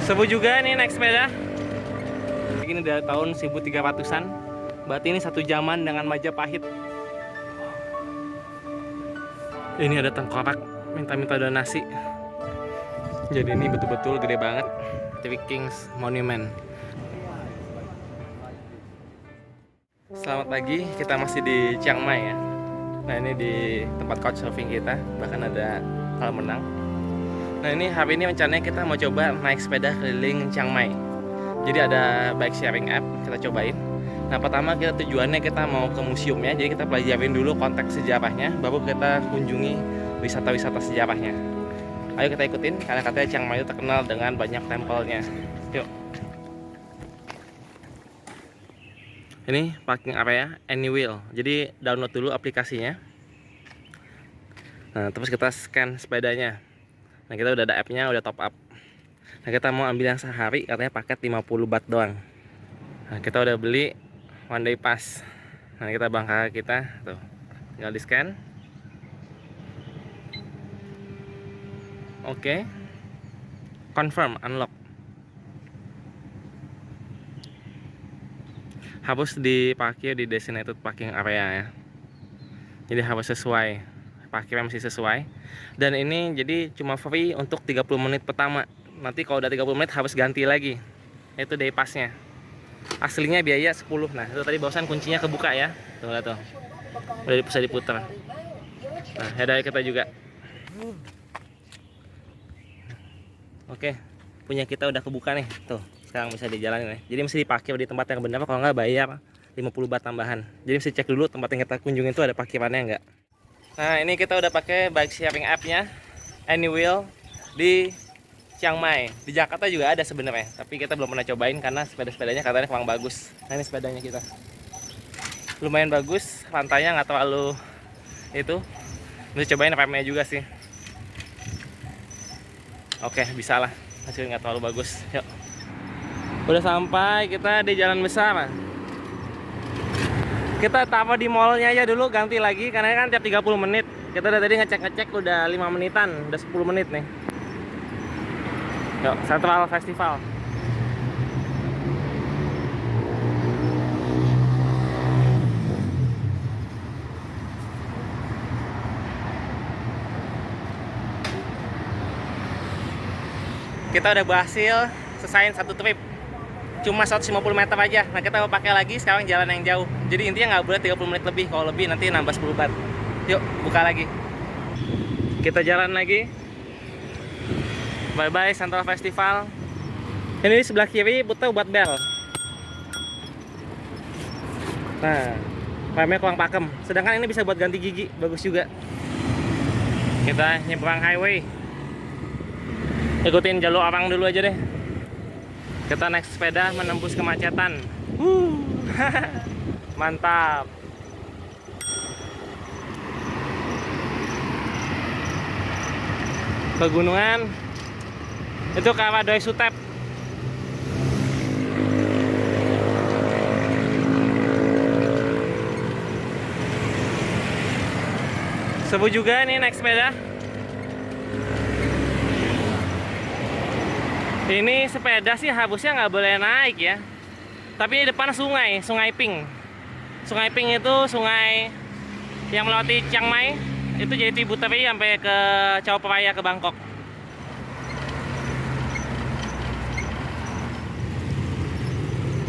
Sebu juga nih naik sepeda. Ini dari tahun 1300-an. Berarti ini satu zaman dengan Majapahit. Ini ada tengkorak minta-minta donasi. Jadi ini betul-betul gede banget. Three Kings Monument. Selamat pagi, kita masih di Chiang Mai ya. Nah ini di tempat couchsurfing kita, bahkan ada kolam renang. Nah ini hari ini rencananya kita mau coba naik sepeda keliling Chiang Mai. Jadi ada bike sharing app, kita cobain. Nah pertama kita tujuannya kita mau ke museumnya, jadi kita pelajarin dulu konteks sejarahnya, baru kita kunjungi wisata-wisata sejarahnya. Ayo kita ikutin, karena katanya Chiang Mai itu terkenal dengan banyak tempelnya. Yuk. Ini parking area Anywheel, jadi download dulu aplikasinya. Nah terus kita scan sepedanya. Nah kita udah ada app-nya, udah top up. Nah kita mau ambil yang sehari, katanya paket 50 baht doang. Nah kita udah beli one day pass. Nah kita bangka kita tuh, tinggal di scan. Oke. Confirm, unlock. Harus diparkir di designated parking area ya. Jadi harus sesuai, parkirnya masih sesuai. Dan ini jadi cuma free untuk 30 menit pertama. Nanti kalau udah 30 menit harus ganti lagi. Itu day passnya. Aslinya biaya 10. Nah itu tadi barusan kuncinya kebuka ya. Tuh lihat tuh, udah bisa diputar. Nah ya dari kita juga. Oke, punya kita udah kebuka nih. Tuh sekarang bisa dijalanin ya. Jadi mesti diparkir di tempat yang benar, kalau nggak bayar 50 baht tambahan. Jadi mesti cek dulu tempat yang kita kunjungi itu ada parkirannya nggak. Nah ini kita udah pakai bike sharing app-nya Anywheel di Chiang Mai. Di Jakarta juga ada sebenarnya, tapi kita belum pernah cobain karena sepeda-sepedanya katanya kurang bagus. Nah ini sepedanya kita, lumayan bagus, lantainya nggak terlalu itu. Mesti cobain remnya juga sih. Oke bisa lah, hasilnya nggak terlalu bagus. Yuk, udah sampai kita di jalan besar. Kita taruh di mallnya aja dulu, ganti lagi karena kan tiap 30 menit. Kita udah tadi ngecek udah 5 menitan, udah 10 menit nih. Yuk, Central Festival. Kita udah berhasil selesaiin satu trip. Cuma 150 meter aja. Nah kita mau pakai lagi sekarang jalan yang jauh. Jadi intinya nggak boleh 30 menit lebih. Kalau lebih nanti nambah 10 baht. Yuk buka lagi. Kita jalan lagi. Bye bye Central Festival. Ini di sebelah kiri putar buat bel. Nah remnya kurang pakem. Sedangkan ini bisa buat ganti gigi. Bagus juga. Kita nyebrang highway. Ikutin jalur orang dulu aja deh. Kita naik sepeda menembus kemacetan. Mantap. Pegunungan itu ke arah Doi Suthep. Seru juga nih naik sepeda. Ini sepeda sih harusnya nggak boleh naik ya. Tapi di depan sungai, Sungai Ping. Sungai Ping itu sungai yang melewati Chiang Mai. Itu jadi tributary sampai ke Chao Phraya ke Bangkok.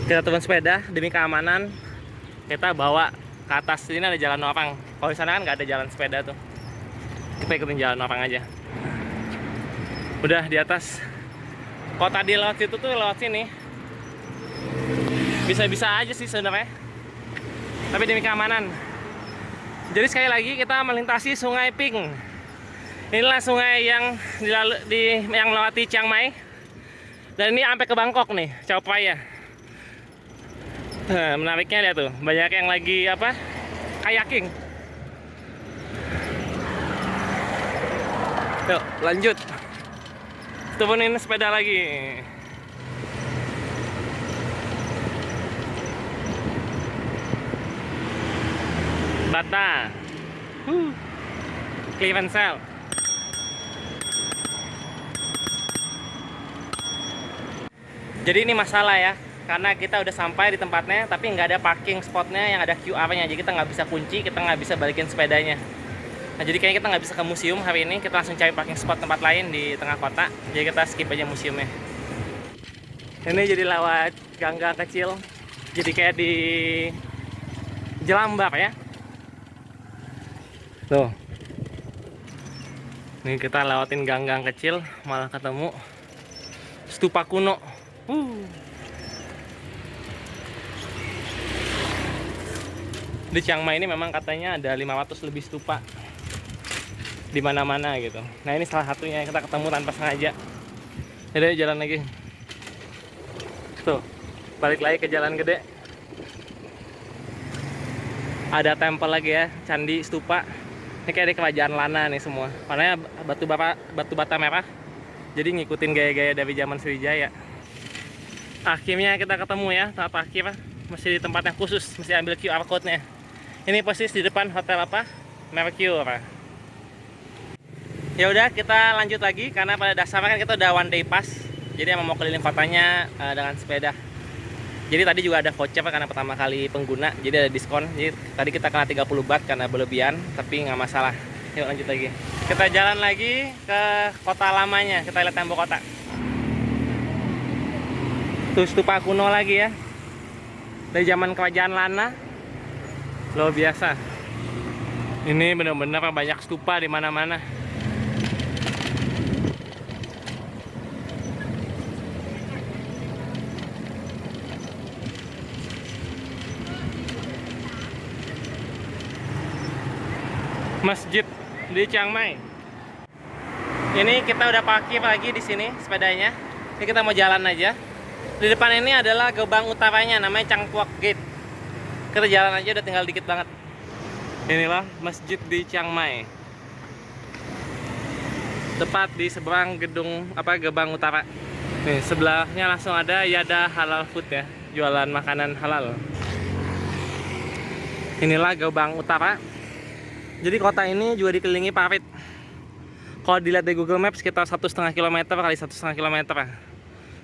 Kita turun sepeda demi keamanan. Kita bawa ke atas, ini ada jalan orang. Kalau di sana kan nggak ada jalan sepeda tuh. Kita ikutin jalan orang aja. Udah di atas. Kalau tadi lewat situ tuh lewat sini, bisa-bisa aja sih sebenarnya. Tapi demi keamanan. Jadi sekali lagi kita melintasi Sungai Ping. Inilah sungai yang yang melewati Chiang Mai. Dan ini sampai ke Bangkok nih, Chao Phraya. Nah, menariknya lihat tuh, banyak yang lagi apa? Kayaking. Yuk, lanjut. Turunin sepeda lagi. Bata. Cleveland Cell. Jadi ini masalah ya, karena kita udah sampai di tempatnya tapi nggak ada parking spotnya yang ada QR-nya, jadi kita nggak bisa kunci, kita nggak bisa balikin sepedanya. Nah jadi kayaknya kita nggak bisa ke museum hari ini, kita langsung cari parking spot tempat lain di tengah kota, jadi kita skip aja museumnya. Ini jadi lewat gang-gang kecil, jadi kayak di Jelambar ya. Tuh, ini kita lewatin gang-gang kecil malah ketemu stupa kuno. Di Chiang Mai ini memang katanya ada 500 lebih stupa di mana-mana gitu. Nah ini salah satunya, kita ketemu tanpa sengaja. Jadi jalan lagi. Tuh, balik lagi ke jalan gede. Ada tempel lagi ya, candi stupa. Ini kayak di kerajaan Lana nih semua. Warnanya batu bata merah. Jadi ngikutin gaya-gaya dari zaman Sriwijaya. Akhirnya kita ketemu ya, tahap akhir. Masih di tempat yang khusus, mesti ambil QR code-nya. Ini persis di depan hotel apa? Mercure. Ya udah, kita lanjut lagi karena pada dasarnya kan kita udah one day pass. Jadi emang mau keliling kotanya dengan sepeda. Jadi tadi juga ada voucher karena pertama kali pengguna, jadi ada diskon. Jadi tadi kita kena 30 baht karena berlebihan, tapi nggak masalah. Yuk lanjut lagi. Kita jalan lagi ke kota lamanya, kita lihat tembok kota. Tuh stupa kuno lagi ya. Dari zaman kerajaan Lana. Luar biasa. Ini benar-benar banyak stupa di mana-mana. Masjid di Chiang Mai. Ini kita udah parkir lagi di sini sepedanya. Ini kita mau jalan aja. Di depan ini adalah gerbang utaranya, namanya Chang Puak Gate. Kita jalan aja, udah tinggal dikit banget. Inilah masjid di Chiang Mai. Tepat di seberang gedung gerbang utara. Nih sebelahnya langsung ada Yada Halal Food ya, jualan makanan halal. Inilah gerbang utara. Jadi kota ini juga dikelilingi parit. Kalau dilihat di Google Maps sekitar 1,5 km kali 1,5 km.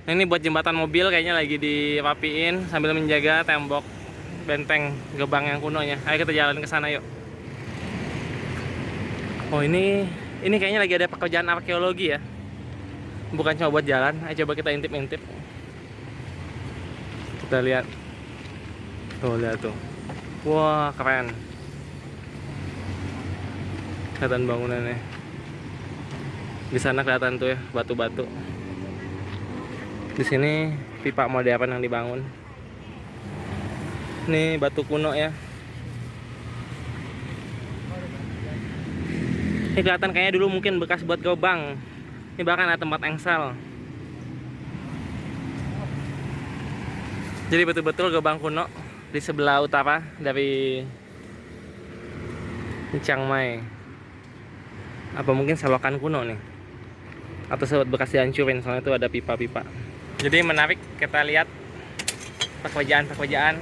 Nah, ini buat jembatan mobil kayaknya lagi dirapiin sambil menjaga tembok benteng gerbang yang kunonya. Ayo kita jalan ke sana yuk. Oh ini kayaknya lagi ada pekerjaan arkeologi ya. Bukan cuma buat jalan. Ayo coba kita intip-intip. Kita lihat. Tuh lihat tuh. Wah keren. Kelihatan bangunannya. Di sana kelihatan tuh ya batu-batu. Di sini pipa modern yang dibangun. Ini batu kuno ya. Ini kelihatan kayaknya dulu mungkin bekas buat gerbang. Ini bahkan ada tempat engsel. Jadi betul-betul gerbang kuno di sebelah utara dari Chiang Mai. Apa mungkin selokan kuno nih, atau sempat bekas dihancurin, soalnya itu ada pipa-pipa. Jadi menarik, kita lihat pekerjaan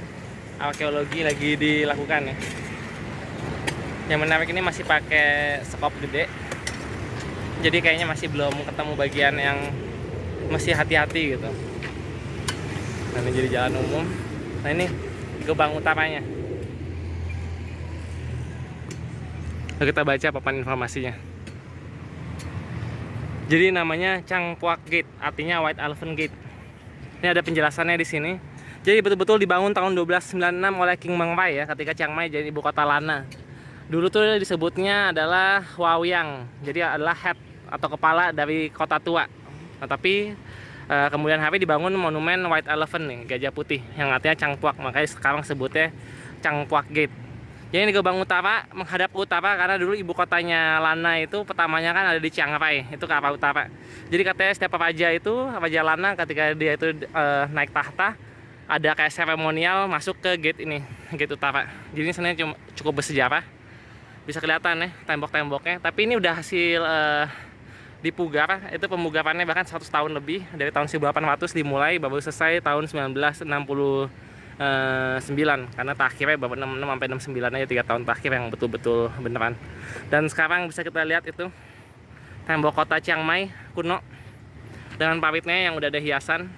arkeologi lagi dilakukan ya. Yang menarik ini masih pakai skop gede, jadi kayaknya masih belum ketemu bagian yang masih hati-hati gitu. Nah ini jadi jalan umum. Nah ini gerbang utaranya. Lalu kita baca papan informasinya. Jadi namanya Chang Puak Gate, artinya White Elephant Gate. Ini ada penjelasannya di sini. Jadi betul-betul dibangun tahun 1296 oleh King Mangrai ya, ketika Chiang Mai jadi ibu kota Lana. Dulu tuh disebutnya adalah Huaoyang, jadi adalah head atau kepala dari kota tua. Nah, tapi kemudian hari dibangun monumen White Elephant nih, gajah putih, yang artinya Chang Puak, makanya sekarang sebutnya Chang Puak Gate. Jadi ini gerbang utara menghadap ke utara karena dulu ibu kotanya Lana itu pertamanya kan ada di Chiang Rai, itu ke arah utara. Jadi katanya setiap raja itu, Raja Lana ketika dia itu naik tahta, ada kayak seremonial masuk ke gate ini, gate utara. Jadi ini sebenarnya cukup bersejarah. Bisa kelihatan ya tembok-temboknya, tapi ini udah hasil dipugar, itu pemugarannya bahkan 100 tahun lebih, dari tahun 1800 dimulai, baru selesai tahun 1969, karena terakhirnya baru 66 sampai 69 aja, 3 tahun terakhir yang betul-betul beneran. Dan sekarang bisa kita lihat itu tembok kota Chiang Mai kuno dengan paritnya yang udah ada hiasan.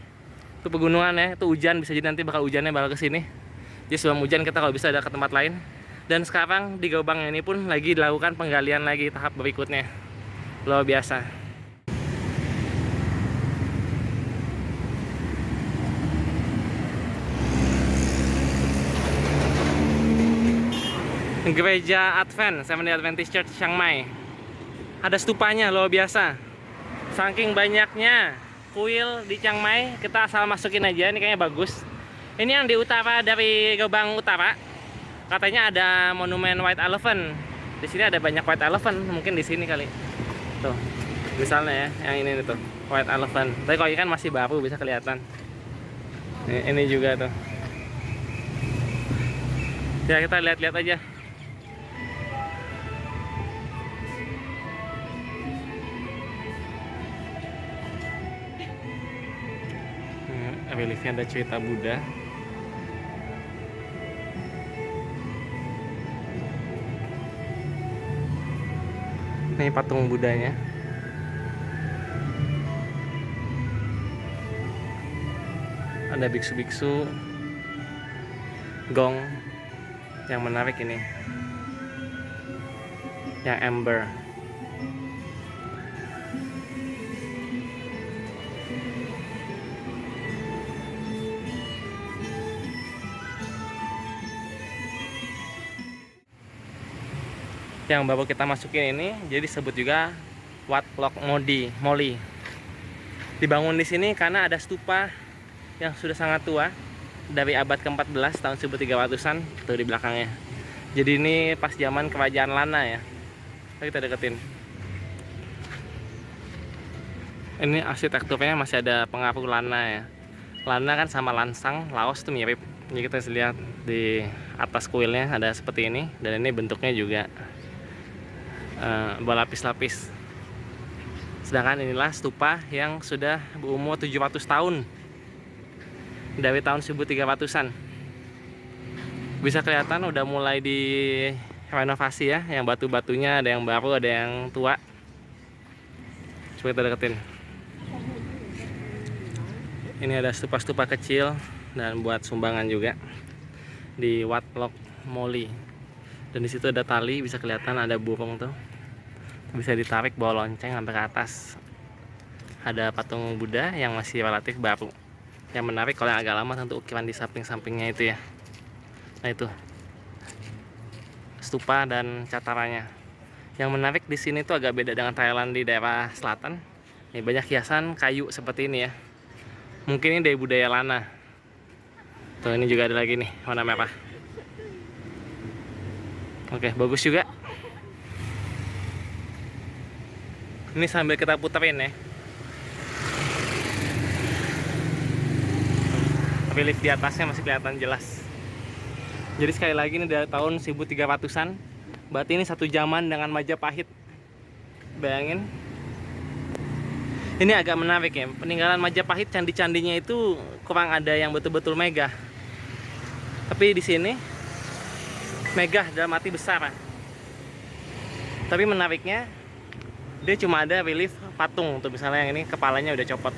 Itu pegunungan ya, itu hujan, bisa jadi nanti bakal hujannya bakal kesini. Jadi sebelum hujan kita kalau bisa ada ke tempat lain. Dan sekarang di Gaubang ini pun lagi dilakukan penggalian lagi tahap berikutnya. Luar biasa. Gereja Advent, Seventh-day Adventist Church Chiang Mai. Ada stupanya luar biasa. Saking banyaknya kuil di Chiang Mai, kita asal masukin aja. Ini kayaknya bagus. Ini yang di utara dari Gaubang Utara. Katanya ada monumen White Elephant. Di sini ada banyak White Elephant, mungkin di sini kali. Tuh, misalnya ya, yang ini tuh White Elephant. Tapi kalau ikan masih baru bisa kelihatan. Ini juga tuh. Ya kita lihat-lihat aja. Reliefnya ada cerita Buddha. Ini patung Budanya. Ada biksu-biksu, gong. Yang menarik ini, yang amber. Yang baru kita masukin ini jadi disebut juga Wat Lok Moli. Dibangun di sini karena ada stupa yang sudah sangat tua dari abad ke-14 tahun 1300-an tuh di belakangnya. Jadi ini pas zaman kerajaan Lana ya. Kita deketin. Ini arsitekturnya masih ada pengaruh Lana ya. Lana kan sama Lansang, Laos tuh mirip. Jadi kita bisa lihat di atas kuilnya ada seperti ini, dan ini bentuknya juga berlapis-lapis. Sedangkan inilah stupa yang sudah berumur 700 tahun. Dari tahun 1300-an. Bisa kelihatan udah mulai direnovasi ya. Yang batu-batunya ada yang baru, ada yang tua. Coba kita deketin. Ini ada stupa-stupa kecil dan buat sumbangan juga di Wat Lok Moli. Dan di situ ada tali, bisa kelihatan ada burung tuh. Bisa ditarik bawa lonceng sampai ke atas. Ada patung Buddha yang masih relatif baru. Yang menarik kalau yang agak lama tentu ukiran di samping-sampingnya itu ya. Nah itu stupa dan catarannya. Yang menarik di sini tuh agak beda dengan Thailand di daerah selatan. Ini banyak hiasan kayu seperti ini ya. Mungkin ini dari budaya Lana. Tuh ini juga ada lagi nih warna merah. Oke, bagus juga. Ini sambil kita puterin ya. Relief di atasnya masih kelihatan jelas. Jadi sekali lagi ini dari tahun 1300-an. Berarti ini satu zaman dengan Majapahit. Bayangin. Ini agak menarik ya. Peninggalan Majapahit, candi-candinya itu kurang ada yang betul-betul megah. Tapi di sini megah dalam arti besar. Tapi menariknya dia cuma ada relief patung. Tuh misalnya yang ini kepalanya udah copot.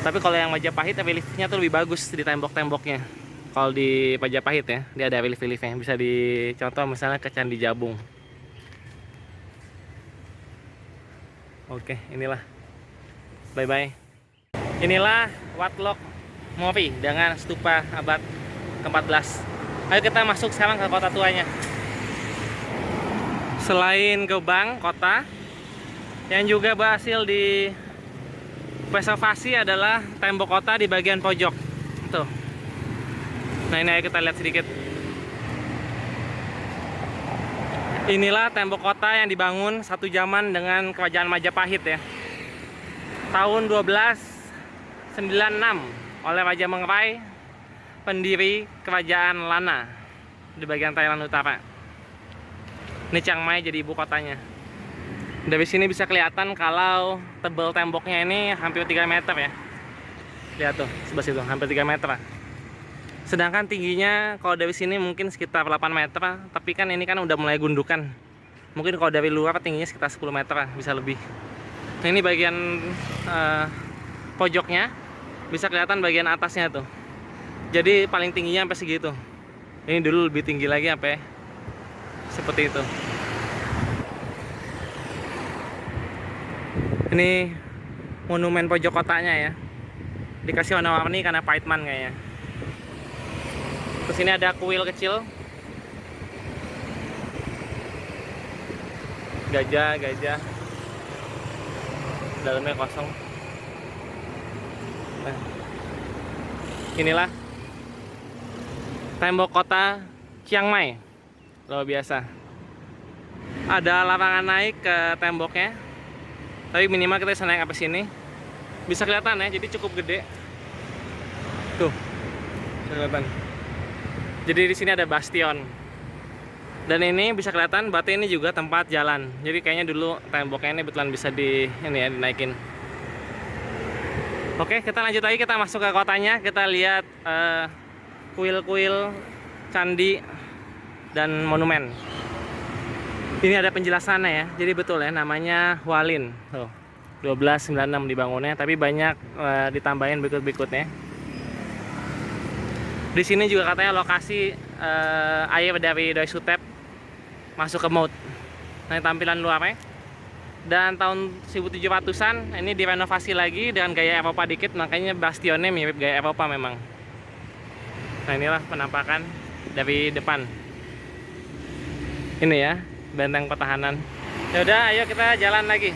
Tapi kalau yang Majapahit reliefnya tuh lebih bagus di tembok-temboknya. Kalau di Majapahit ya, dia ada relief-reliefnya. Bisa dicontoh misalnya ke Candi Jabung. Oke, inilah. Bye-bye. Inilah Wat Lok Mori dengan stupa abad ke-14. Ayo kita masuk sekarang ke kota tuanya. Selain Gaubang kota, yang juga berhasil di preservasi adalah tembok kota di bagian pojok. Tuh. Nah ini ayo kita lihat sedikit. Inilah tembok kota yang dibangun satu zaman dengan kerajaan Majapahit ya. Tahun 1296 oleh Raja Mengrai, pendiri kerajaan Lana di bagian Thailand Utara. Ini Chiang Mai jadi ibu kotanya. Dari sini bisa kelihatan kalau tebal temboknya ini hampir 3 meter ya. Lihat tuh, sebelah situ hampir 3 meter. Sedangkan tingginya kalau dari sini mungkin sekitar 8 meter, tapi kan ini kan udah mulai gundukan. Mungkin kalau dari luar tingginya sekitar 10 meter, bisa lebih. Nah, ini bagian pojoknya. bisa kelihatan bagian atasnya tuh. Jadi paling tingginya sampai segitu. Ini dulu lebih tinggi lagi sampai seperti itu. Ini monumen pojok kotanya ya. Dikasih warna-warni karena Paitman kayaknya. Terus ini ada kuil kecil. Gajah. Dalamnya kosong. Nah, inilah tembok kota Chiang Mai. Luar biasa. Ada larangan naik ke temboknya. Tapi minimal kita bisa naik sampai sini. Bisa kelihatan ya, jadi cukup gede. Tuh. Bisa kelihatan. Jadi di sini ada bastion. Dan ini bisa kelihatan berarti ini juga tempat jalan. Jadi kayaknya dulu temboknya ini betulan bisa dinaikin. Oke, kita lanjut lagi, kita masuk ke kotanya. Kita lihat kuil-kuil, candi, dan monumen. Ini ada penjelasannya ya. Jadi betul ya, namanya Hualin. Tuh, 1296 dibangunnya, tapi banyak ditambahin berikut-berikutnya. Di sini juga katanya lokasi air dari Doi Suthep masuk ke Maut. Nah, tampilan luarnya. Dan tahun 1700-an ini direnovasi lagi dengan gaya Eropa dikit, makanya bastionnya mirip gaya Eropa memang. Nah, inilah penampakan dari depan. Ini ya, benteng pertahanan. Ya udah, ayo kita jalan lagi.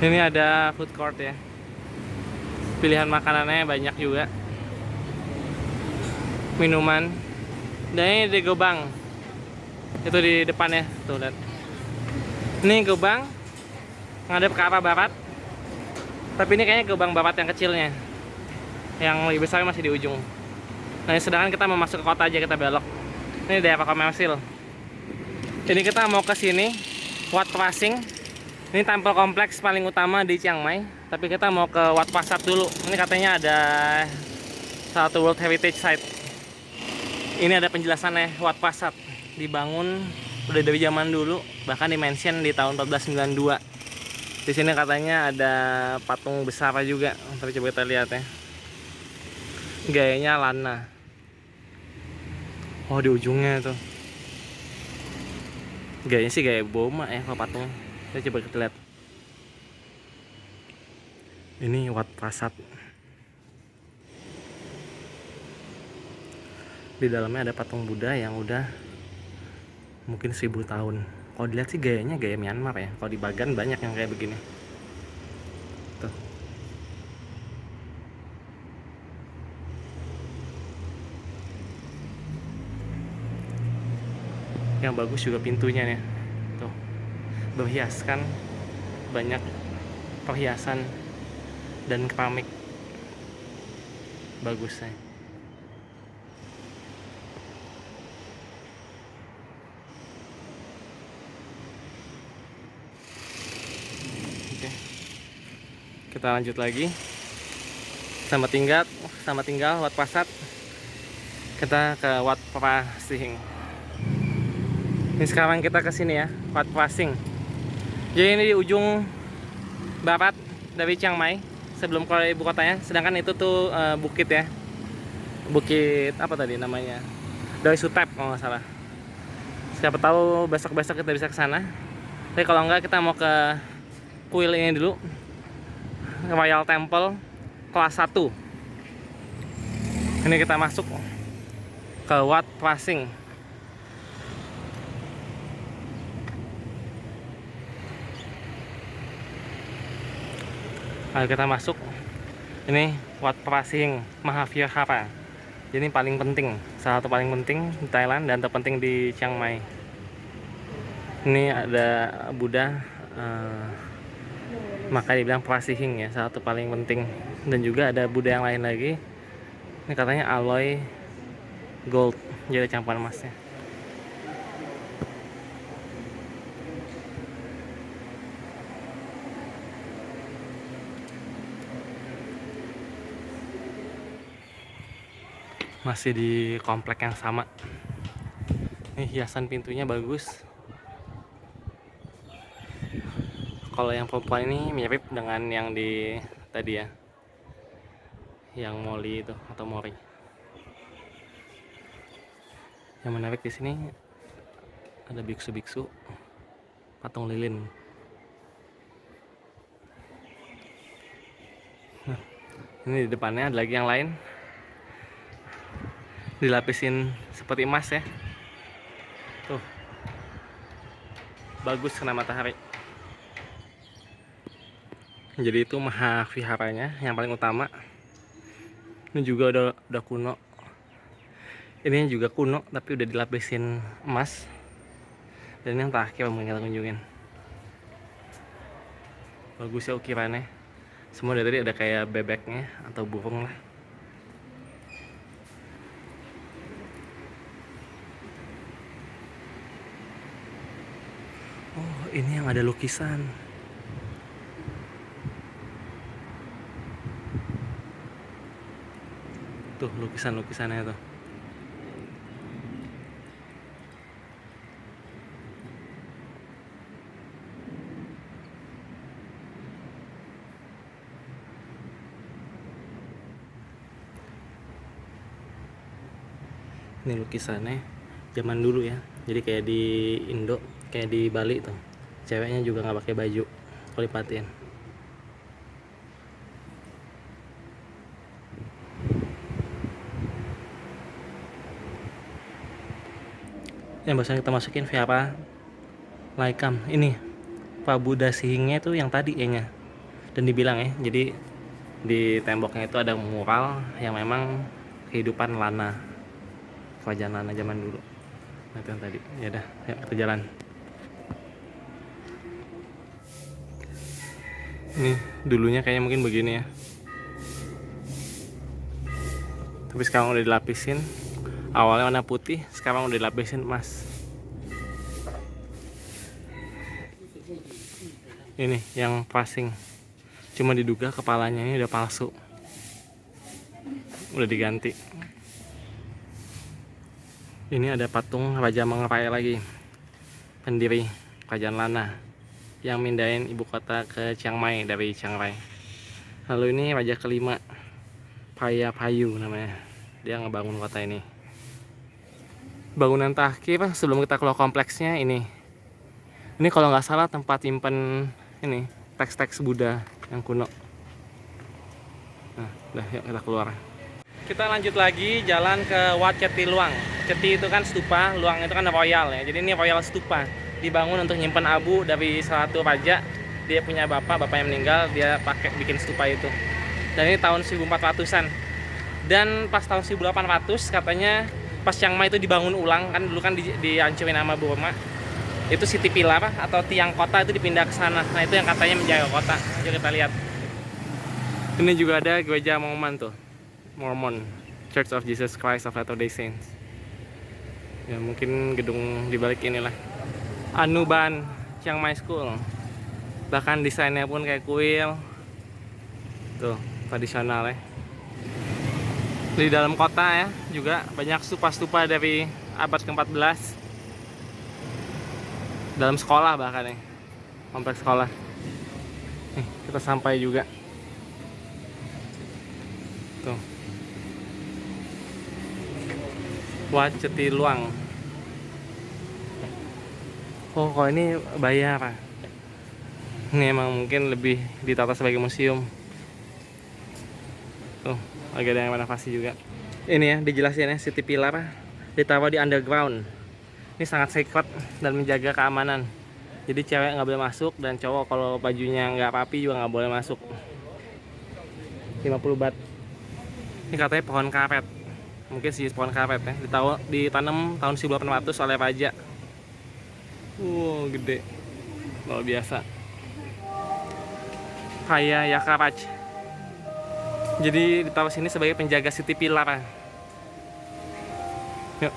Ini ada food court ya. Pilihan makanannya banyak juga. Minuman. Dan ini di Gobang. Itu di depannya, tuh lihat. Ini Gobang ngadep ke arah barat. Tapi ini kayaknya Gobang barat yang kecilnya. Yang lebih besar masih di ujung. Nah, sedangkan kita mau masuk ke kota aja, kita belok. Ini daerah komersil. Ini kita mau ke sini, Wat Phra Sing. Ini tempel kompleks paling utama di Chiang Mai. Tapi kita mau ke Wat Phra Sat dulu. Ini katanya ada satu World Heritage Site. Ini ada penjelasannya, Wat Phra Sat dibangun udah dari zaman dulu, bahkan di-mention di tahun 1492. Di sini katanya ada patung besar juga, tapi coba kita lihat ya. Gayanya lana. Oh, di ujungnya tuh. Gayanya sih gaya Boma ya kalau patung. Kita coba kita lihat. Ini Wat Phra Sat. Di dalamnya ada patung Buddha yang udah mungkin 1000 tahun. Kalau dilihat sih gayanya gaya Myanmar ya. Kalau di Bagan banyak yang kayak begini. Tuh. Yang bagus juga pintunya nih. Tuh. Berhiaskan, banyak perhiasan dan keramik. Bagus ya. Kita lanjut lagi. Sama tinggal Wat Phra Sat. Kita ke Wat Phra Sing. Ini sekarang kita ke sini ya, Wat Phra Sing. Jadi ini di ujung barat dari Chiang Mai sebelum ke ibu kotanya. Sedangkan itu tuh bukit ya. Bukit apa tadi namanya? Doi Suthep kalau nggak salah. Siapa tahu besok-besok kita bisa ke sana. Tapi kalau enggak, kita mau ke kuil ini dulu. Royal Temple kelas 1. Ini kita masuk ke Wat Phra Sing. Ayo kita masuk. Ini Wat Phra Sing Mahavihara. Jadi paling penting, salah satu paling penting di Thailand dan terpenting di Chiang Mai. Ini ada Buddha, maka dibilang Phra Sing ya, salah satu paling penting. Dan juga ada Buddha yang lain lagi. Ini katanya alloy gold, jadi campuran emasnya. Masih di komplek yang sama. Ini hiasan pintunya bagus. Kalau yang perempuan ini mirip dengan yang di tadi ya. yang Moli itu atau Mori. Yang menarik di sini ada biksu-biksu, patung lilin. Ini di depannya ada lagi yang lain, dilapisin seperti emas ya. Tuh, bagus kena matahari. Jadi itu Mahaviharanya yang paling utama. Ini juga udah kuno. Ini juga kuno tapi udah dilapisin emas. Dan ini yang terakhir yang kita kunjungin. Bagus ya ukirannya. Semua dari tadi ada kayak bebeknya atau burung lah. Oh, ini yang ada lukisan. Tuh lukisan-lukisannya tuh. Ini lukisannya zaman dulu ya. Jadi kayak di Indo, kayak di Bali tuh. Ceweknya juga nggak pakai baju. Kalau dipatiin. Yang barusan kita masukin Vihara Laikam. Ini Pak Buddha Sihingnya itu yang tadi kayaknya. Dan dibilang ya, jadi di temboknya itu ada mural yang memang kehidupan Lana, kerajaan Lana zaman dulu. Nah itu yang tadi. Ya udah, yuk kita jalan. Ini dulunya kayaknya mungkin begini ya. Tapi sekarang udah dilapisin. Awalnya warna putih, sekarang udah dilapisin emas. Ini yang passing. Cuma diduga kepalanya ini udah palsu. Udah diganti. Ini ada patung Raja Mangrai lagi. Pendiri Kerajaan Lana yang mindahin ibu kota ke Chiang Mai dari Chiang Rai. Lalu ini raja kelima, Payapayu namanya. Dia ngebangun kota ini. Bangunan terakhir sebelum kita keluar kompleksnya ini. Ini kalau nggak salah tempat simpen ini teks-teks Buddha yang kuno. Nah, udah yuk kita keluar. Kita lanjut lagi jalan ke Wat Cheti Luang. Cheti itu kan stupa, Luang itu kan royal ya. Jadi ini royal stupa, dibangun untuk nyimpen abu dari salah satu raja. Dia punya bapaknya meninggal, dia pakai bikin stupa itu. Dan ini tahun 1400-an. Dan pas tahun 1800 katanya pas Chiang Mai itu dibangun ulang, kan dulu kan dihancurin sama Burma. Itu City Pillar atau tiang kota itu dipindah ke sana. Nah, itu yang katanya menjaga kota. Ayo kita lihat. Ini juga ada gereja Mormon, Church of Jesus Christ of Latter-day Saints. Ya mungkin gedung di balik inilah. Anuban Chiang Mai School. Bahkan desainnya pun kayak kuil. Tuh, tradisional ya. Di dalam kota ya juga banyak stupa-stupa dari abad ke-14. Dalam sekolah bahkan ya. Kompleks sekolah. Nih, kita sampai juga. Tuh. Wat Cheti Luang. Oh, kalau ini bayar. Ini emang mungkin lebih ditata sebagai museum. Tuh, agak ada yang renovasi juga. Ini ya, dijelasin ya, City Pillar ditaruh di underground. Ini sangat sacred dan menjaga keamanan. Jadi cewek nggak boleh masuk dan cowok kalau bajunya nggak rapi juga nggak boleh masuk. 50 bat. Ini katanya pohon karet. Mungkin sih pohon karet ya. Ditanam tahun 1800 oleh raja. Wow, gede. Luar biasa. Kaya Yakaraj. Jadi ditaruh sini sebagai penjaga City Pillar. Yuk.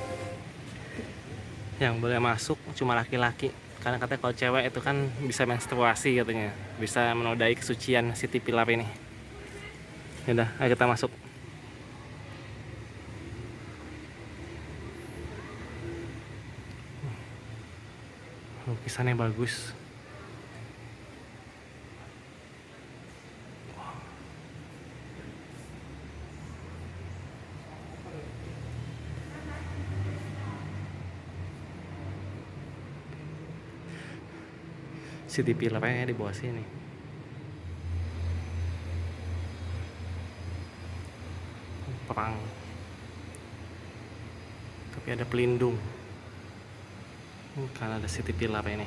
Yang boleh masuk cuma laki-laki. Karena katanya kalau cewek itu kan bisa menstruasi katanya. Bisa menodai kesucian City Pillar ini. Yaudah, ayo kita masuk. Lukisannya bagus. city pillarnya di bawah sini. Perang, tapi ada pelindung karena ada city pillar ini.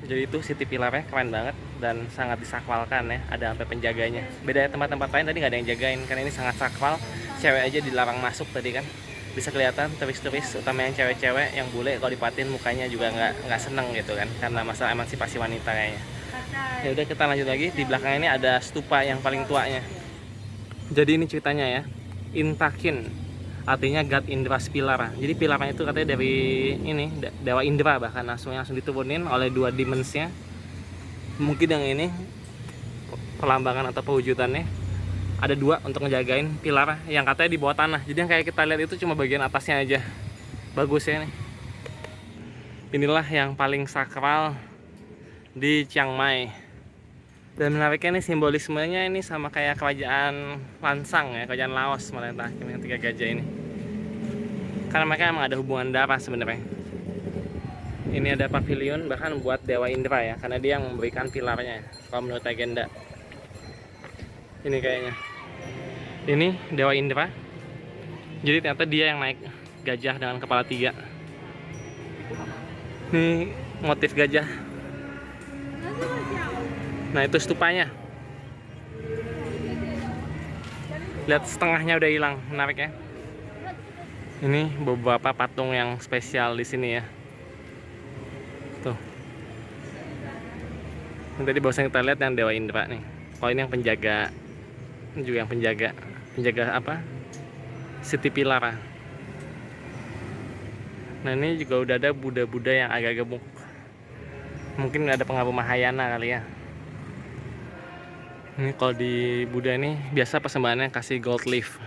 Jadi itu city pillarnya keren banget dan sangat disakralkan ya, ada sampai penjaganya. Beda tempat-tempat lain tadi nggak ada yang jagain karena ini sangat sakral. Cewek aja dilarang masuk tadi kan, bisa kelihatan turis-turis, utama yang cewek-cewek, yang bule kalau dipatin mukanya juga nggak seneng gitu kan, karena masalah emansipasi wanita kayaknya. Ya udah, kita lanjut lagi. Di belakang ini ada stupa yang paling tuanya. Jadi ini ceritanya ya, Intakin, artinya God Indra Pilar. Jadi pilarnya itu katanya dari ini Dewa Indra, bahkan langsung diturunin oleh dua dimensnya. Mungkin yang ini perlambangan atau pewujudannya ada dua untuk ngejagain pilar yang katanya di bawah tanah. Jadi yang kayak kita lihat itu cuma bagian atasnya aja. Bagus ya nih. Inilah yang paling sakral di Chiang Mai. Dan menariknya nih, simbolismenya ini sama kayak kerajaan Lansang ya, kerajaan Laos Merentah yang tiga gajah ini. Karena mereka emang ada hubungan darah sebenarnya. Ini ada pavilion bahkan buat Dewa Indra ya, karena dia yang memberikan pilarnya kalau menurut legenda. Ini kayaknya. Ini Dewa Indra. Jadi ternyata dia yang naik gajah dengan kepala 3. Ini motif gajah. Nah itu stupanya. Lihat setengahnya udah hilang, menarik ya. Ini beberapa patung yang spesial di sini ya. Tuh. Yang tadi barusan kita lihat yang Dewa Indra nih. Kalau ini yang penjaga, ini juga yang penjaga apa? City Pilar. Nah ini juga udah ada Buddha-Buddha yang agak gemuk. Mungkin ada pengaruh Mahayana kali ya. Ini kalau di Buddha ini biasa persembahannya kasih gold leaf.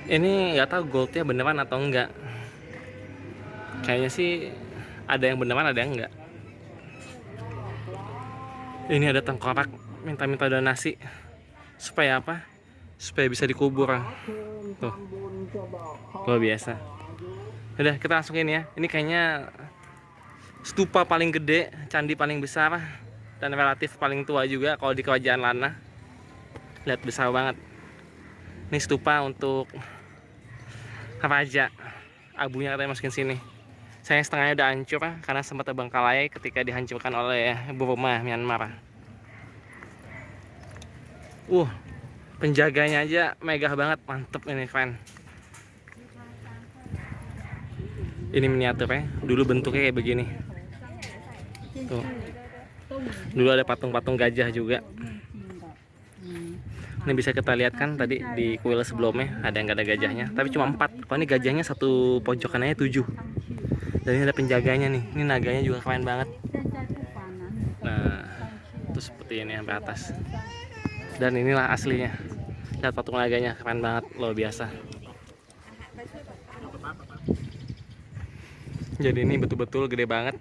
Ini nggak tahu goldnya beneran atau enggak. Kayaknya sih ada yang beneran, ada yang enggak. Ini ada tengkorak minta-minta donasi. Supaya apa? Supaya bisa dikubur. Tuh. Luar biasa. Udah, kita masukin ya. Ini kayaknya stupa paling gede, candi paling besar, dan relatif paling tua juga kalau di kerajaan Lana. Lihat, besar banget. Ini stupa untuk raja. Abunya katanya masukin sini. Sayang setengahnya udah hancur karena sempat terbengkalai ketika dihancurkan oleh Burma, Myanmar. Penjaganya aja megah banget, mantep ini, keren. Ini miniaturnya, dulu bentuknya kayak begini. Tuh. Dulu ada patung-patung gajah juga. Ini bisa kita lihat kan tadi di kuil sebelumnya ada yang gak ada gajahnya, tapi cuma 4. Kalau ini gajahnya satu pojokannya 7. Dan ini ada penjaganya nih. Ini naganya juga keren banget. Nah, itu seperti ini sampai atas. Dan inilah aslinya. Lihat patung naganya, keren banget, luar biasa. Jadi ini betul-betul gede banget.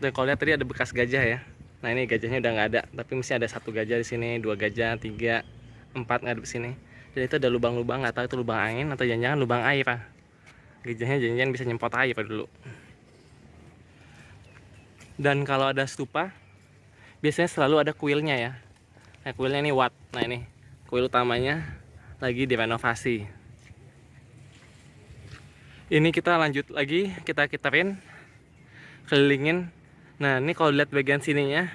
Dan kalau lihat tadi ada bekas gajah ya. Nah ini gajahnya udah nggak ada, tapi mesti ada 1 gajah di sini, 2 gajah, 3, 4 nggak ada di sini. Jadi itu ada lubang-lubang, nggak tahu itu lubang angin atau jangan-jangan lubang air. Gajahnya jangan-jangan bisa nyemprot air dulu. Dan kalau ada stupa, biasanya selalu ada kuilnya ya. Nah kuilnya ini Wat. Nah ini kuil utamanya lagi direnovasi. Ini kita lanjut lagi, kita kitarin, kelilingin. Nah ini kalau lihat bagian sininya,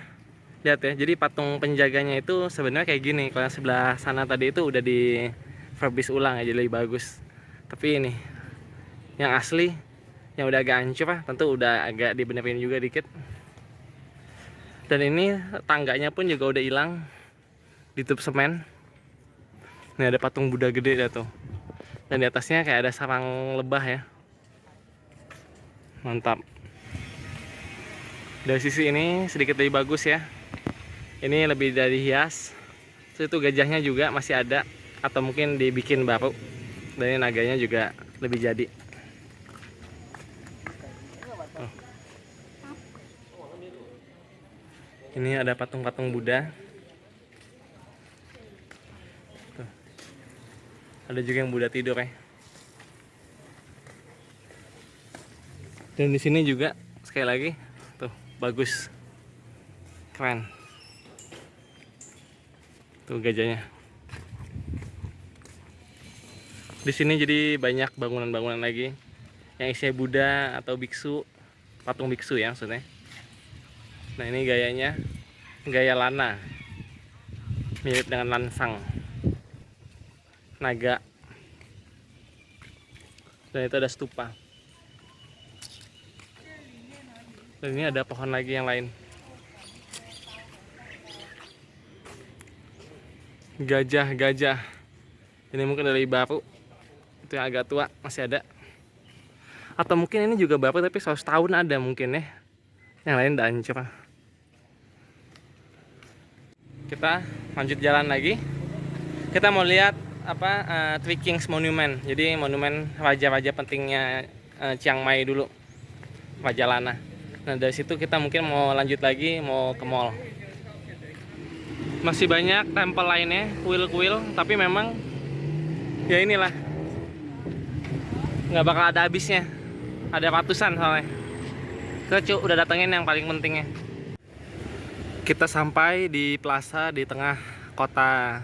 lihat ya, jadi patung penjaganya itu sebenarnya kayak gini. Kalau yang sebelah sana tadi itu udah di refurbish ulang ya, jadi lebih bagus. Tapi ini yang asli, yang udah agak hancur tentu udah agak dibenerin juga dikit. Dan ini tangganya pun juga udah hilang, ditutup semen. Ini ada patung Buddha gede dah tuh. Dan di atasnya kayak ada sarang lebah ya. Mantap. Dari sisi ini sedikit lebih bagus ya. Ini lebih dari hias. Terus itu gajahnya juga masih ada, atau mungkin dibikin baru. Dan ini naganya juga lebih jadi. Ini ada patung-patung Buddha. Tuh. Ada juga yang Buddha tidur ya. Dan di sini juga sekali lagi tuh bagus, keren. Tuh gajahnya. Di sini jadi banyak bangunan-bangunan lagi yang isinya Buddha atau biksu, patung biksu ya maksudnya. Nah ini gayanya gaya Lana, mirip dengan lansang naga. Dan itu ada stupa. Dan ini ada pohon lagi yang lain. Gajah. Ini mungkin dari baru. Itu yang agak tua masih ada. Atau mungkin ini juga baru tapi 100 tahun ada mungkin ya. Yang lain udah hancur. Kita lanjut jalan lagi. Kita mau lihat Three Kings Monument. Jadi monumen raja-raja pentingnya Chiang Mai dulu. Raja Lana. Nah dari situ kita mungkin mau lanjut lagi, mau ke mall. Masih banyak tempel lainnya, kuil-kuil, tapi memang ya inilah, nggak bakal ada habisnya. Ada ratusan soalnya. Kita udah datengin yang paling pentingnya. Kita sampai di plaza di tengah kota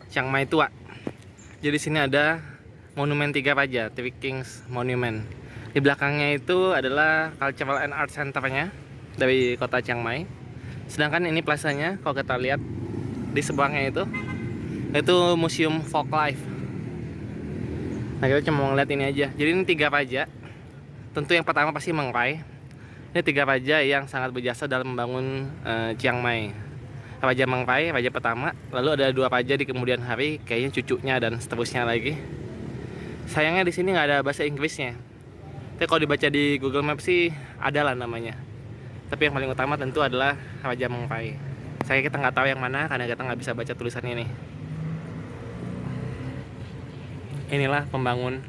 Chiang Mai tua. Jadi sini ada monumen 3 raja, Three Kings Monument. Di belakangnya itu adalah Cultural and Art Center-nya dari kota Chiang Mai. Sedangkan ini plazanya, kalau kita lihat di seberangnya itu Museum Folklife. Nah kita cuma mau ngeliat ini aja. Jadi ini 3 raja. Tentu yang pertama pasti Meng Pai. Ini 3 raja yang sangat berjasa dalam membangun Chiang Mai. Raja Meng Pai, raja pertama. Lalu ada 2 raja di kemudian hari, kayaknya cucunya dan seterusnya lagi. Sayangnya di sini nggak ada bahasa Inggrisnya. Tapi kalau dibaca di Google Maps sih ada lah namanya. Tapi yang paling utama tentu adalah Raja Meng Pai. Kita nggak tahu yang mana karena kita nggak bisa baca tulisannya nih. Inilah pembangun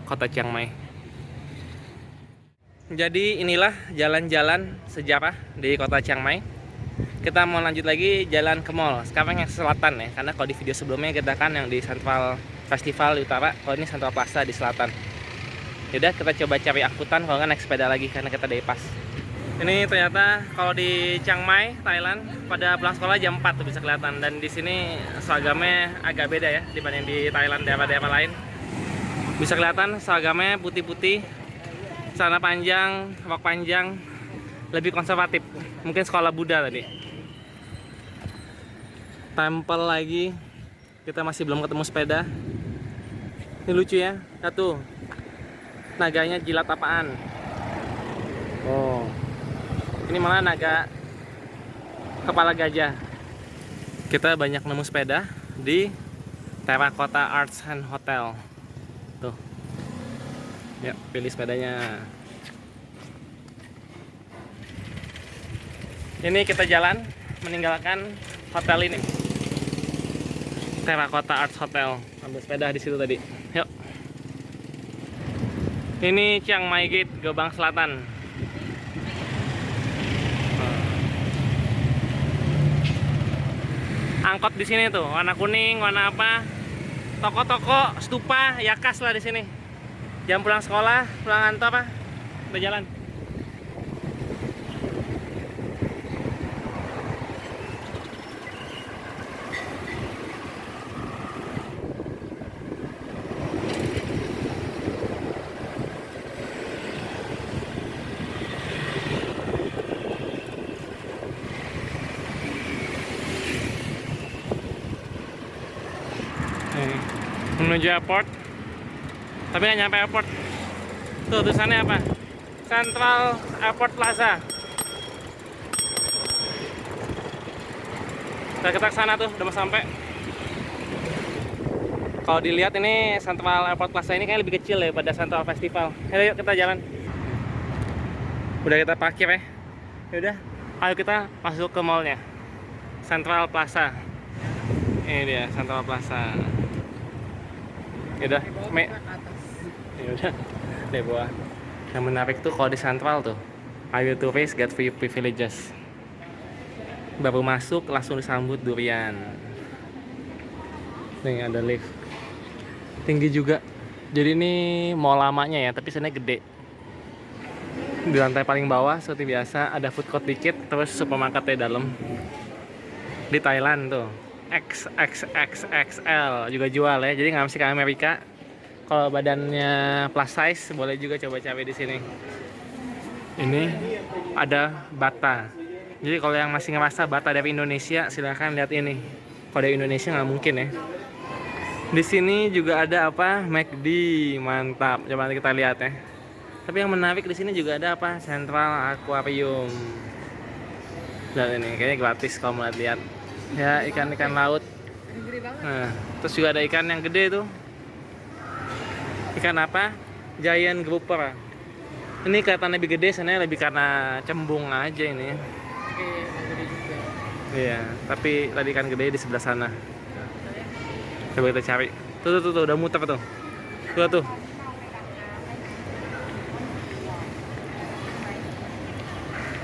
kota Chiang Mai. Jadi inilah jalan-jalan sejarah di kota Chiang Mai. Kita mau lanjut lagi jalan ke mall. Sekarang yang selatan ya, karena kalau di video sebelumnya kita kan yang di Central Festival di utara, kalau ini Central Plaza di selatan. Yaudah kita coba cari angkutan, kalau nggak naik sepeda lagi karena kita dari pas. Ini ternyata kalau di Chiang Mai, Thailand, pada pulang sekolah jam 4 tuh bisa kelihatan. Dan di sini seragamnya agak beda ya dibanding di Thailand daerah-daerah lain. Bisa kelihatan seragamnya putih-putih, celana panjang, rok panjang, lebih konservatif. Mungkin sekolah Buddha tadi. Tempel lagi, kita masih belum ketemu sepeda. Ini lucu ya, satu. Naganya jilat apaan? Oh, ini malah naga kepala gajah. Kita banyak nemu sepeda di Terracotta Arts and Hotel. Tuh, ya pilih sepedanya. Ini kita jalan meninggalkan hotel ini, Terracotta Arts Hotel. Ambil sepeda di situ tadi. Yuk. Ini Chiang Mai Gate, Gebang Selatan. Angkot di sini tuh, warna kuning, warna apa? Toko-toko, stupa, yakas lah di sini. Jam pulang sekolah, pulang kantor apa? Udah jalan. Menuju airport, tapi nggak nyampe airport. Tuh tulisannya apa? Central Airport Plaza. Kita ke sana tuh, udah mau sampai. Kalau dilihat ini Central Airport Plaza ini kayak lebih kecil ya pada Central Festival. Ayo kita jalan. Udah kita parkir ya. Yaudah, ayo kita masuk ke mallnya. Central Plaza. Ini dia Central Plaza. Yaudah, yaudah, deh buah. Yang menarik tuh kalau di Central tuh, ayo tourist get free privileges. Baru masuk langsung disambut durian. Nih ada lift, tinggi juga. Jadi ini mall lamanya ya, tapi sana gede. Di lantai paling bawah seperti biasa ada food court dikit, terus supermarket di dalam. Di Thailand tuh XXXXL juga jual ya, jadi nggak mesti ke Amerika. Kalau badannya plus size boleh juga coba cabai di sini. Ini ada bata. Jadi kalau yang masih ngerasa bata dari Indonesia silahkan lihat ini. Kalau dari Indonesia nggak mungkin ya. Di sini juga ada apa? McD, mantap. Coba kita lihat ya. Tapi yang menarik di sini juga ada apa? Central Aquarium. Dan ini kayaknya gratis kalau mau lihat. Ya, ikan-ikan laut. Nah, terus juga ada ikan yang gede tuh. Ikan apa? Giant grouper. Ini kelihatan lebih gede, sebenarnya lebih karena cembung aja ini. Iya, tapi tadi ikan gede di sebelah sana. Coba kita cari. Tuh, udah muter tuh. Tuh.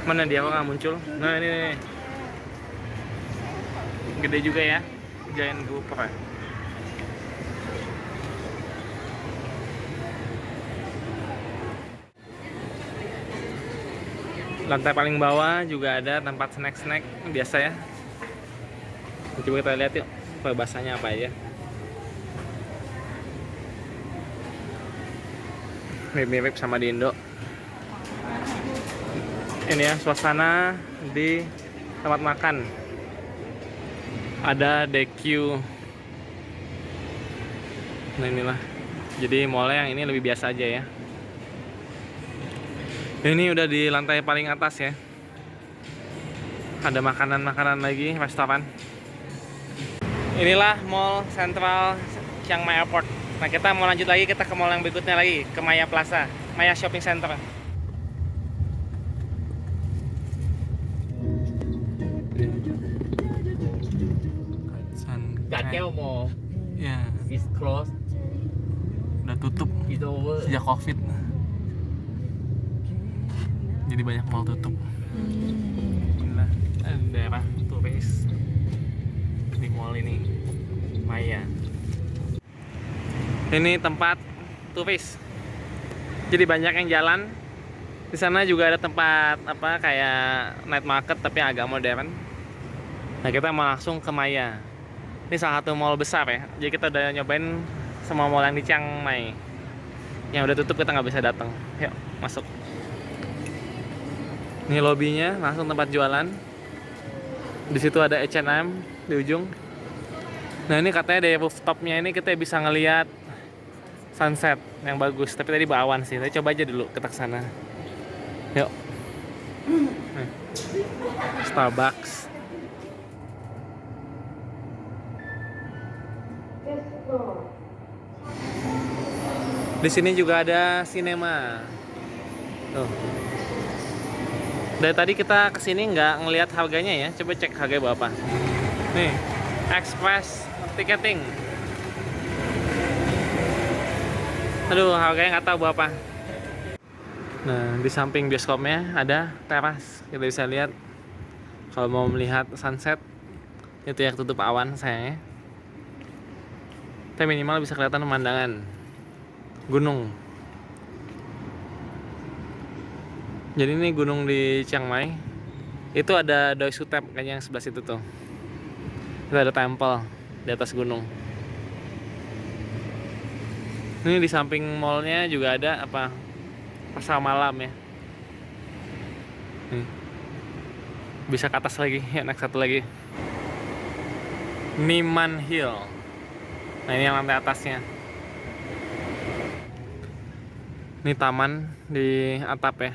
Mana dia kok nggak muncul? Nah ini nih. Gede juga ya, giant grouper. Lantai paling bawah juga ada tempat snack-snack biasa ya. Coba kita lihat yuk, bahasanya apa aja. Mirip-mirip sama di Indo. Ini ya suasana di tempat makan. Ada DQ. Nah inilah. Jadi mallnya yang ini lebih biasa aja ya. Ini udah di lantai paling atas ya. Ada makanan-makanan lagi, restoran. Inilah Mall Central Chiang Mai Airport. Nah kita mau lanjut lagi, kita ke mall yang berikutnya lagi, ke Maya Plaza, Maya Shopping Center. Gatel Mall Ya, is closed. udah tutup It's over. sejak COVID. Jadi banyak mall tutup. Inilah daerah turis di mall ini, Maya. Ini tempat turis. Jadi banyak yang jalan. Di sana juga ada tempat apa kayak night market tapi agak modern. Nah kita mau langsung ke Maya. Ini salah satu mall besar ya. Jadi kita udah nyobain semua mall yang di Chiang Mai. Yang udah tutup kita nggak bisa datang. Yuk masuk. Ini lobbynya, langsung tempat jualan. Di situ ada H&M di ujung. Nah ini katanya dari rooftopnya ini kita bisa ngelihat sunset yang bagus. Tapi tadi berawan sih. Tapi coba aja dulu kita kesana. Yuk. Nih. Starbucks. Di sini juga ada sinema. Tuh. Dari tadi kita kesini nggak ngelihat harganya ya. Coba cek harganya berapa. Nih, Express Ticketing. Aduh, harganya nggak tahu berapa. Nah, di samping bioskopnya ada teras. Kita bisa lihat kalau mau melihat sunset. Itu ya tutup awan sayangnya. Tapi minimal bisa kelihatan pemandangan gunung. Jadi ini gunung di Chiang Mai. Itu ada Doi Sutep kayaknya yang sebelah situ tuh. Itu ada temple di atas gunung. Ini di samping mallnya juga ada apa? Pasar malam ya. Nih. Bisa ke atas lagi, ya naik satu lagi. Niman Hill. Nah ini yang lantai atasnya. Ini taman di atap ya.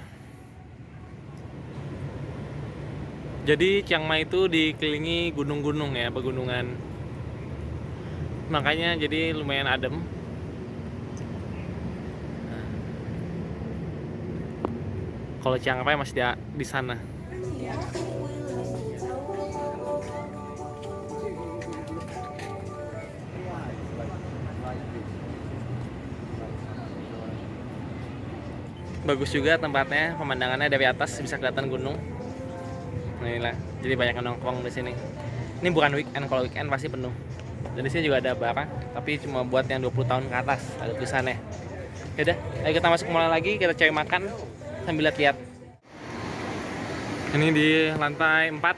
Jadi Chiang Mai itu dikelilingi gunung-gunung ya, pegunungan. Makanya jadi lumayan adem. Kalau Chiang Mai masih di sana. Bagus juga tempatnya, pemandangannya dari atas bisa kelihatan gunung. Nah inilah, jadi banyak yang nongkrong di sini. Ini bukan weekend, kalau weekend pasti penuh. Dan di sini juga ada bar, tapi cuma buat yang 20 tahun ke atas, ada tulisannya. Yaudah, ayo kita masuk ke mall lagi, kita cari makan. sambil lihat-lihat. Ini di lantai 4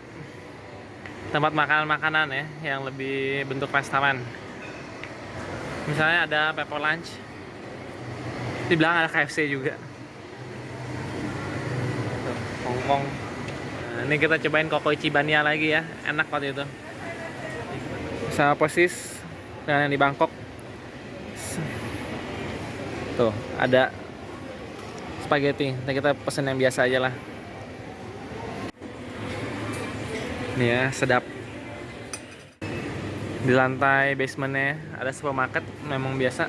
tempat makanan-makanan ya yang lebih bentuk restoran. Misalnya ada Pepper Lunch. Di belakang ada KFC juga. Tuh, Hongkong. Nah, ini kita cobain Koko Ichibanya lagi ya. Enak waktu itu. Sama persis dengan yang di Bangkok. Tuh, ada spaghetti. Nah, kita pesen yang biasa aja lah. Nih ya, sedap. Di lantai basementnya ada supermarket, memang biasa.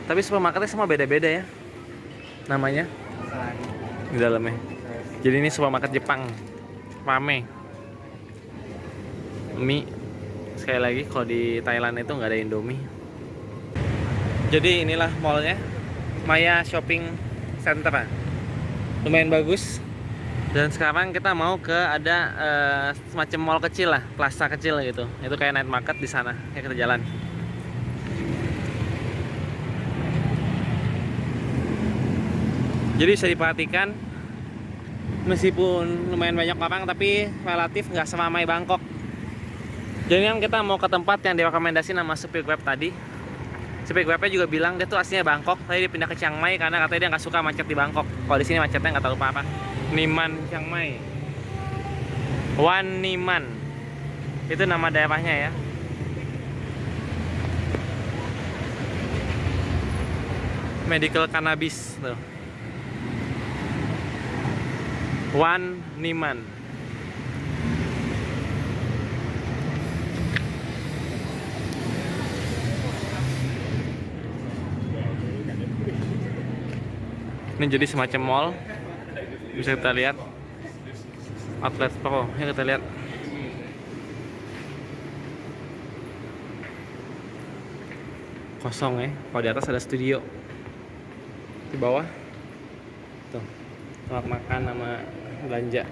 Tapi supermarketnya semua beda-beda ya namanya di dalamnya. Jadi ini supermarket Jepang, rame. Mie, sekali lagi kalau di Thailand itu nggak ada Indomie. Jadi inilah mallnya, Maya Shopping Center. Lumayan bagus. Dan sekarang kita mau ke ada semacam mall kecil lah, plaza kecil gitu. Itu kayak night market di sana. Ya kita jalan. Jadi bisa diperhatikan, meskipun lumayan banyak orang tapi relatif nggak seramai Bangkok. Jadi kan kita mau ke tempat yang direkomendasi nama supir Grab tadi. Supir Grabnya juga bilang dia tuh aslinya Bangkok, tapi dia pindah ke Chiang Mai karena katanya dia nggak suka macet di Bangkok. Kalau di sini macetnya nggak terlalu parah. Niman Chiang Mai, Wan Niman, itu nama daerahnya ya. Medical cannabis tuh. Wan Niman. Ini jadi semacam mall. Bisa kita lihat outlet Pro. Ya kita lihat. Kosong ya. Kalau di atas ada studio. Di bawah tuh tempat makan sama belanja.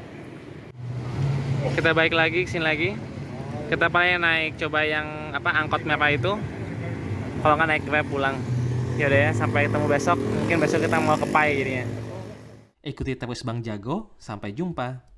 Kita balik lagi kesini lagi. Kita paling naik coba yang angkot merah itu. Kalau nggak naik Grab pulang. Yaudah ya, sampai ketemu besok. Mungkin besok kita mau ke Pai jadinya. Ikuti terus Bang Jago. Sampai jumpa.